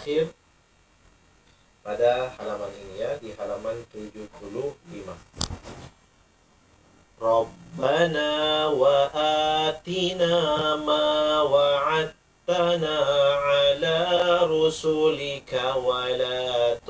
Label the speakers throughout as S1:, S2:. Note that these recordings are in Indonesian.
S1: terakhir pada halaman ini ya, di halaman 75. Rabbana wa atina ma wa'adtana ala rusulika wa la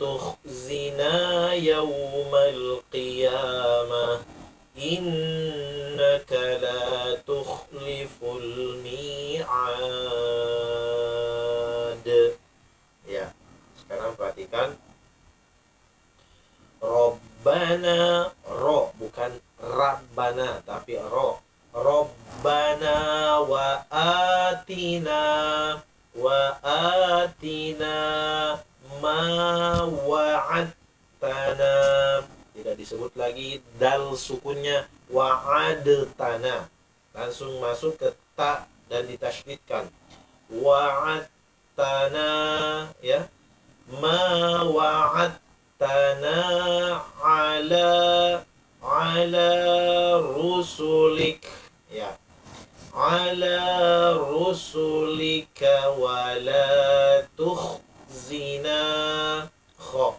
S1: tukhzina yawmal qiyamah innaka la tukhliful mi'ad. Ya, sekarang perhatikan. Rabbana, ro, bukan Rabbana, tapi ro. Rabbana wa atina ma wa'adtana. Tidak disebut lagi dal sukunnya, wa'adtana. Langsung masuk ke ta dan ditasydidkan. Wa'adtana, ya. Ma wa'adtana ala rusulik, ya, ala rusulika wa la tukhzina, kha,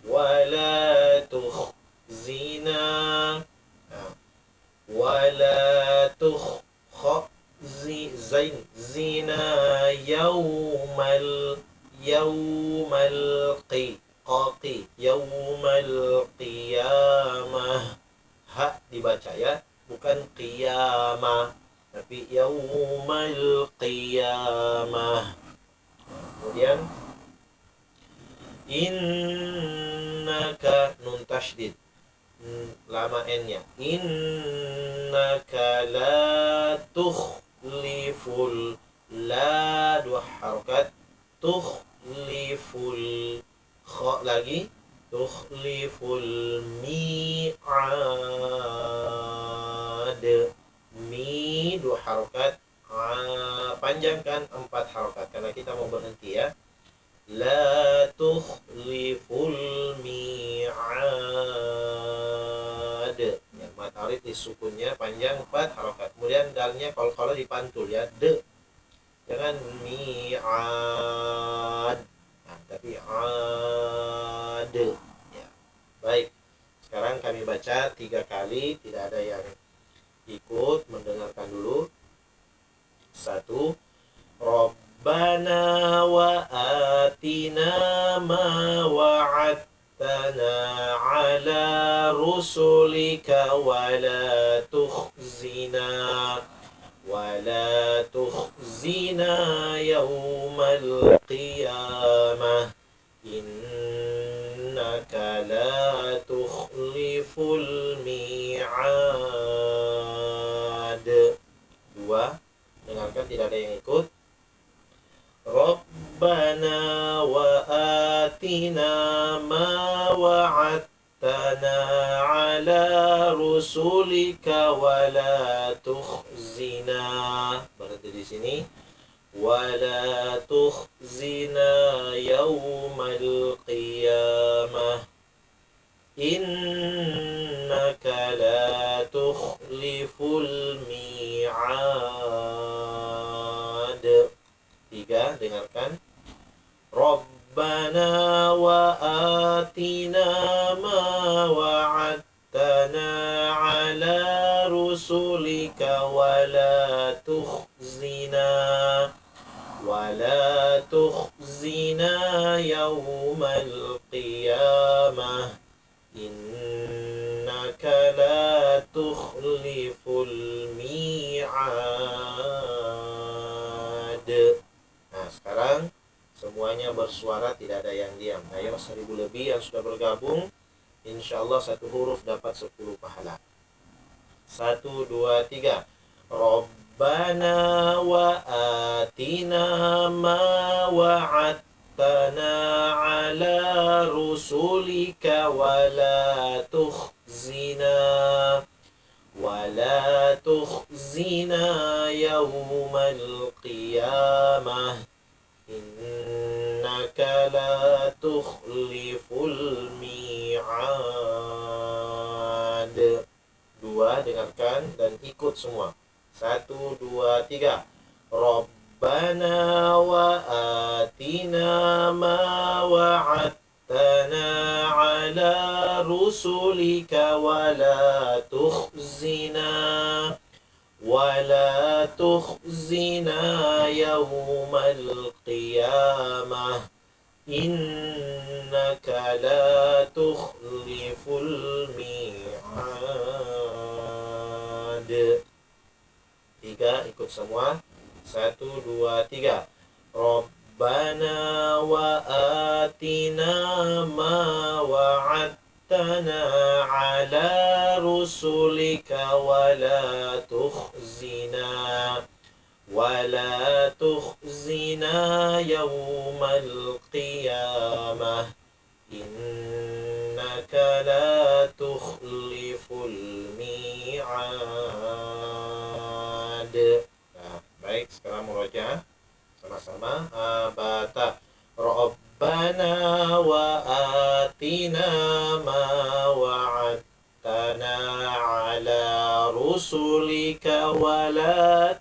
S1: wa la tukhzina, wa la tukhzina yawmal qiyamah. Ha dibaca ya, bukan qiyamah, tapi yaumal qiyamah. Kemudian innaka, nun tasydid, lama n-nya, innaka la tukhliful, la dua harokat, tukhliful, kha lagi, tukhliful mi'ad, mi dua harokat, panjangkan 4 harokat karena kita mau berhenti ya. La tukhliful mi'ad, ya, mat arid di sukunnya panjang 4 harokat. Kemudian dalnya kalau dipantul ya, de, jangan mi'ad, nah, tapi ad, ya. Baik, sekarang kami baca 3 kali, tidak ada yang ikut, mendengarkan dulu. 1. Rabbana wa atina ma wa'adtana ala rusulika wa la tukhzina yawmal qiyamah innaka la tukhliful mi'ad. 2. Dengarkan, tidak ada yang ikut. Rabbana wa atina ma wa'adtana ala rusulika wa la tukhzina, berarti di sini, wa la tukhzina yawmal qiyamah innaka la tukhliful mi'ad. 3. Dengarkan. Rabbana wa atina ma wa'adtana ala rusulika wa la tukhzina yawmal qiyamah innaka la tukhliful mi'ad. Nah, sekarang semuanya bersuara, tidak ada yang diam. Ayo, 1000 lebih yang sudah bergabung, insyaallah 1 huruf dapat 10 pahala. 1, 2, 3. Rabbana wa atina ma wa'adtana ala rusulika wa la tukhzina yawmal qiyamah innaka la tukhliful mi'ad. 2. Dengarkan dan ikut semua. 1, 2, 3. Rabbana Rabbana wa atina ma wa'adtana ala rusulika wa la tukhzina yawmal qiyamah innaka la tukhliful mi'ad. Tiga, ikut semua. 1, 2, 3. Rabbana wa atina ma wa'adtana ala rusulika wa la tukhzina yawmal qiyamah innaka la tukhliful mi'ad. Nah, baik, sekarang murojaah sama-sama. Bata Rabbana wa atina ma wa'adtana ala rusulika wa la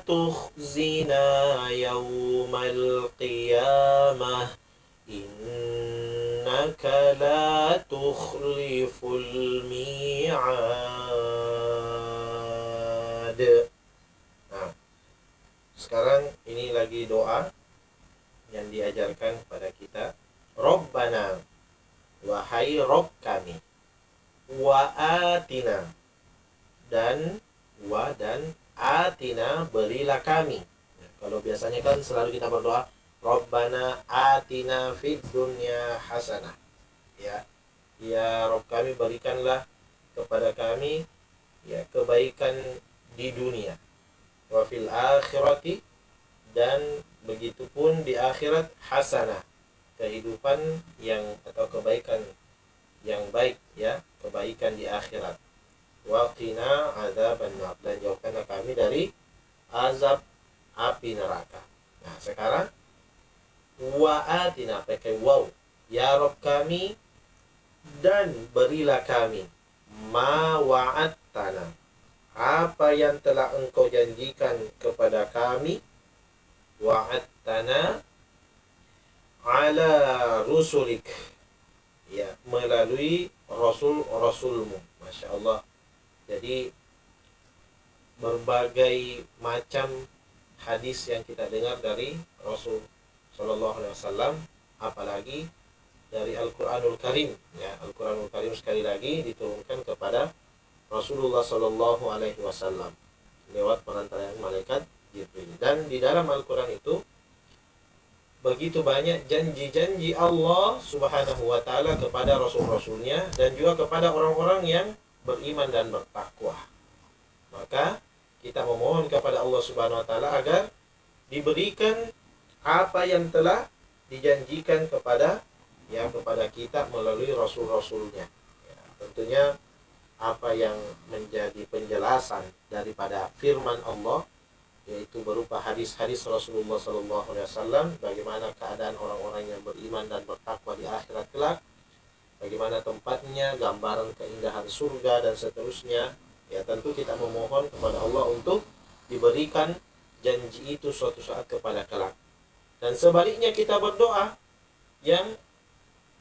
S1: tukhzina yawmal qiyamah innaka la tukhliful mi'ad. Nah, sekarang ini lagi doa yang diajarkan pada kita. Rabbana, wahai Rob kami, wa atina, dan atina, berilah kami. Nah, kalau biasanya kan selalu kita berdoa Rabbana atina fid dunya hasanah. Ya, ya Rob kami, berikanlah kepada kami ya kebaikan di dunia, wa fil akhirati, dan begitupun di akhirat, hasanah, kehidupan yang atau kebaikan yang baik, ya, kebaikan di akhirat. Wa qina adzabannar, dan jauhkanlah kami dari azab api neraka. Nah, sekarang wa atina pakai waw, ya Rabb kami, dan berilah kami ma wa'adtana, apa yang telah engkau janjikan kepada kami, wa'adtana ala rusulik, ya, melalui rasulmu. Masya Allah. Jadi berbagai macam hadis yang kita dengar dari Rasul Sallallahu Alaihi Wasallam, apalagi dari Al-Quranul Karim, ya, Al-Quranul Karim sekali lagi diturunkan kepada Rasulullah Sallallahu Alaihi Wasallam lewat perantara malaikat Jibril. Dan di dalam Al-Quran itu begitu banyak janji-janji Allah Subhanahu wa Ta'ala kepada Rasul-Rasulnya dan juga kepada orang-orang yang beriman dan bertakwa. Maka kita memohon kepada Allah Subhanahu wa Ta'ala agar diberikan apa yang telah dijanjikan kepada kita melalui Rasul-Rasulnya. Ya, tentunya apa yang menjadi penjelasan daripada firman Allah, yaitu berupa hadis-hadis Rasulullah SAW, bagaimana keadaan orang-orang yang beriman dan bertakwa di akhirat kelak, bagaimana tempatnya, gambaran keindahan surga dan seterusnya. Ya, tentu kita memohon kepada Allah untuk diberikan janji itu suatu saat kepada kelak. Dan sebaliknya kita berdoa yang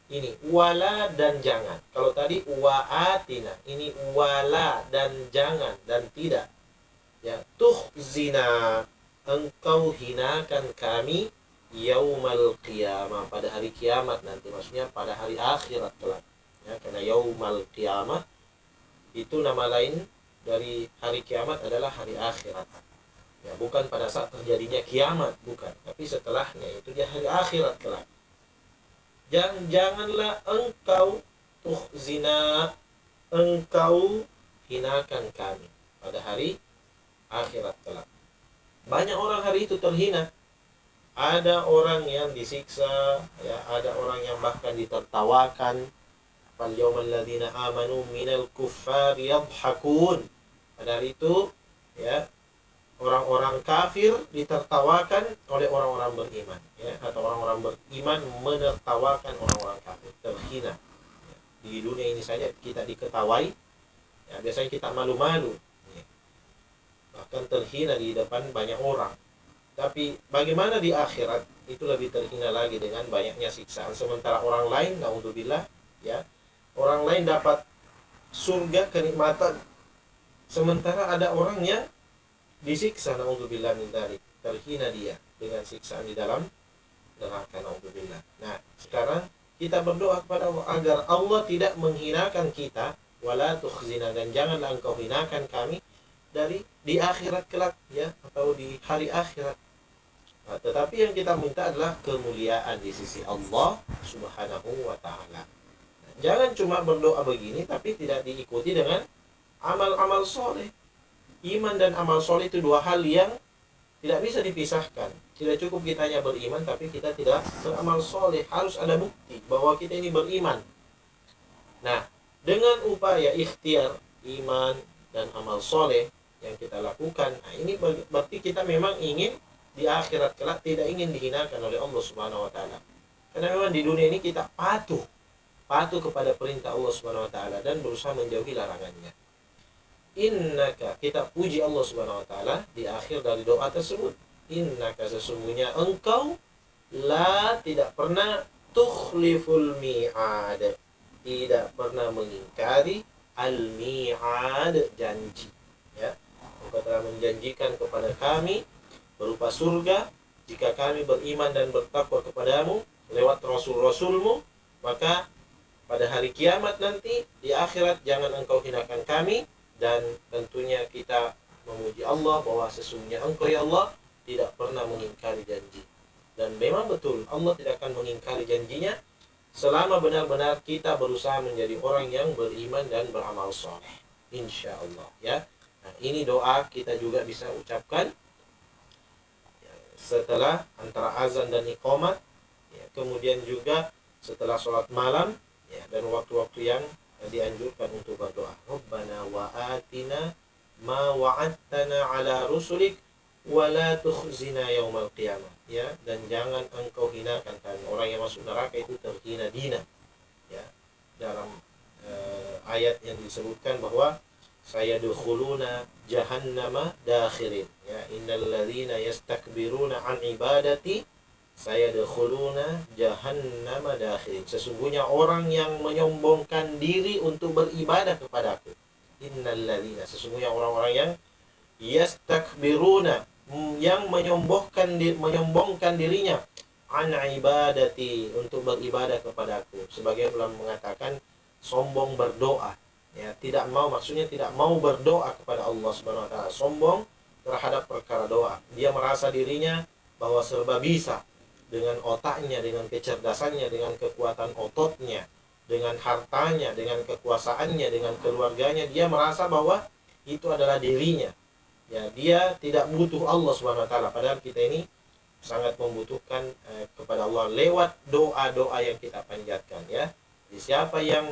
S1: ini wala dan jangan. Kalau tadi wa'atina, ini wala dan jangan dan tidak. Ya, tukhzina, engkau hinakan kami yaumal qiyamah, pada hari kiamat nanti, maksudnya pada hari akhirat kelak. Ya, karena yaumal qiyamah itu nama lain dari hari kiamat adalah hari akhirat. Ya, bukan pada saat terjadinya kiamat, bukan, tapi setelahnya, itu dia hari akhirat kelak. Janganlah engkau tukhzina, engkau hinakan kami pada hari akhirat kelak. Banyak orang hari itu terhina. Ada orang yang disiksa, ya, ada orang yang bahkan ditertawakan. Fal yawmal ladzina amanu minal kuffari yadhhakun. Pada hari itu, ya, orang-orang kafir ditertawakan oleh orang-orang beriman, ya, atau orang-orang beriman menertawakan orang-orang kafir, terhina. Ya, di dunia ini saja kita diketawai, ya, biasanya kita malu-malu. Ya. bahkan terhina di depan banyak orang. Tapi bagaimana di akhirat itu lebih terhina lagi dengan banyaknya siksaan. Sementara orang lain, naudzubillah, ya, orang lain dapat surga kenikmatan, sementara ada orang yang disiksa, naudzubillah min dzalik, terhina dia dengan siksaan di dalam neraka, naudzubillah. Nah, sekarang kita berdoa kepada Allah agar Allah tidak menghinakan kita, wala tukhzina, dan janganlah engkau hinakan kami di akhirat kelak, ya, atau di hari akhirat. Nah, tetapi yang kita minta adalah kemuliaan di sisi Allah Subhanahu wa taala. Jangan cuma berdoa begini tapi tidak diikuti dengan amal-amal soleh. Iman dan amal soleh itu dua hal yang tidak bisa dipisahkan. Tidak cukup kita hanya beriman tapi kita tidak beramal soleh. Harus ada bukti bahwa kita ini beriman. Nah, dengan upaya ikhtiar iman dan amal soleh yang kita lakukan, nah ini berarti kita memang ingin di akhirat kelak tidak ingin dihinakan oleh Allah Subhanahu wa taala. Karena memang di dunia ini kita patuh kepada perintah Allah Subhanahu wa taala dan berusaha menjauhi larangannya. Innaka, kita puji Allah Subhanahu wa taala di akhir dari doa tersebut. Innaka, sesungguhnya engkau, la, tidak pernah, tukhliful mi'ad, tidak pernah mengingkari al-mi'ad, janji, ya. Engkau telah menjanjikan kepada kami berupa surga jika kami beriman dan bertakwa kepadamu lewat rasul-rasulmu, maka pada hari kiamat nanti di akhirat jangan engkau hinakan kami. Dan tentunya kita memuji Allah bahwa sesungguhnya engkau, ya Allah, tidak pernah mengingkari janji. Dan memang betul Allah tidak akan mengingkari janjinya selama benar-benar kita berusaha menjadi orang yang beriman dan beramal soleh, insya Allah, ya. Nah, ini doa kita juga bisa ucapkan setelah antara azan dan iqamat, ya, kemudian juga setelah sholat malam, ya, dan waktu-waktu yang dianjurkan untuk berdoa. Rabbana wa atina ma wa'adtana ala rusulik wa la tukhzina yaumal qiyamah, ya, dan jangan engkau hinakan kami. Orang yang masuk neraka itu terhina dina, ya. Dalam ayat yang disebutkan bahwa sayadkhuluna jahannama dakhirin, ya, innal ladzina yastakbiruna an ibadati sayadkhuluna jahannama dakhirin, sesungguhnya orang yang menyombongkan diri untuk beribadah kepadaku. Innal ladzina, sesungguhnya orang-orang yang yastakbiruna, yang menyombongkan dirinya, an ibadati, untuk beribadah kepadaku. Sebagian ulama mengatakan sombong berdoa, ya, tidak mau, maksudnya tidak mau berdoa kepada Allah Subhanahu wa taala, sombong terhadap perkara doa. Dia merasa dirinya bahwa serba bisa dengan otaknya, dengan kecerdasannya, dengan kekuatan ototnya, dengan hartanya, dengan kekuasaannya, dengan keluarganya. Dia merasa bahwa itu adalah dirinya. Ya, dia tidak butuh Allah Subhanahu wa taala, padahal kita ini sangat membutuhkan kepada Allah lewat doa-doa yang kita panjatkan, ya. Jadi siapa yang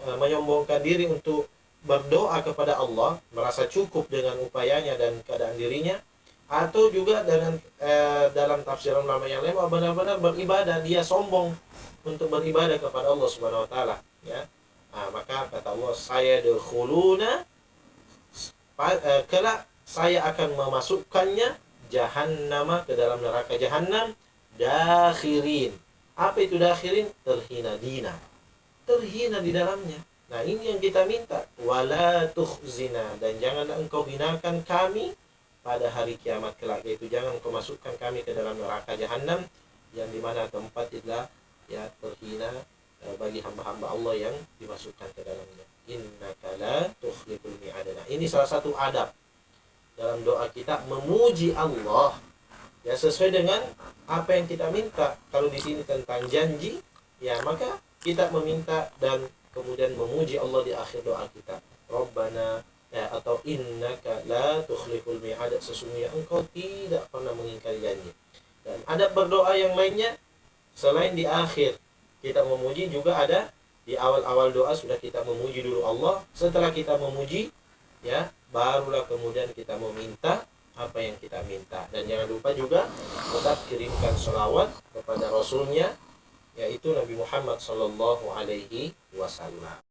S1: menyombongkan diri untuk berdoa kepada Allah, merasa cukup dengan upayanya dan keadaan dirinya, atau juga dengan dalam tafsiran ulama yang lain benar-benar beribadah, dia sombong untuk beribadah kepada Allah Subhanahu wa taala, ya. Nah, maka kata Allah, saya sayadkhuluna, kelak saya akan memasukkannya, jahannama, ke dalam neraka jahannam, dakhirin. Apa itu dakhirin? Terhina dina, terhina di dalamnya. Nah, ini yang kita minta, wala tukhzina, dan janganlah engkau hinakan kami pada hari kiamat kelak, yaitu jangan engkau masukkan kami ke dalam neraka jahannam, yang dimana tempat itulah, ya, terhina bagi hamba-hamba Allah yang dimasukkan ke dalamnya. Innaka la tukhliful mi'ad. Nah, ini salah satu adab dalam doa kita, memuji Allah, ya, sesuai dengan apa yang kita minta. Kalau di sini tentang janji, ya, maka kita meminta dan kemudian memuji Allah di akhir doa kita. Rabbana, ya, atau innaka la tukhliful mi'ad, sesungguhnya engkau tidak pernah mengingkari janji. Dan adab berdoa yang lainnya selain di akhir kita memuji, juga ada di awal-awal doa sudah kita memuji dulu Allah. Setelah kita memuji, ya, barulah kemudian kita meminta apa yang kita minta. Dan jangan lupa juga tetap kirimkan sholawat kepada Rasulnya, yaitu Nabi Muhammad Sallallahu Alaihi Wasallam.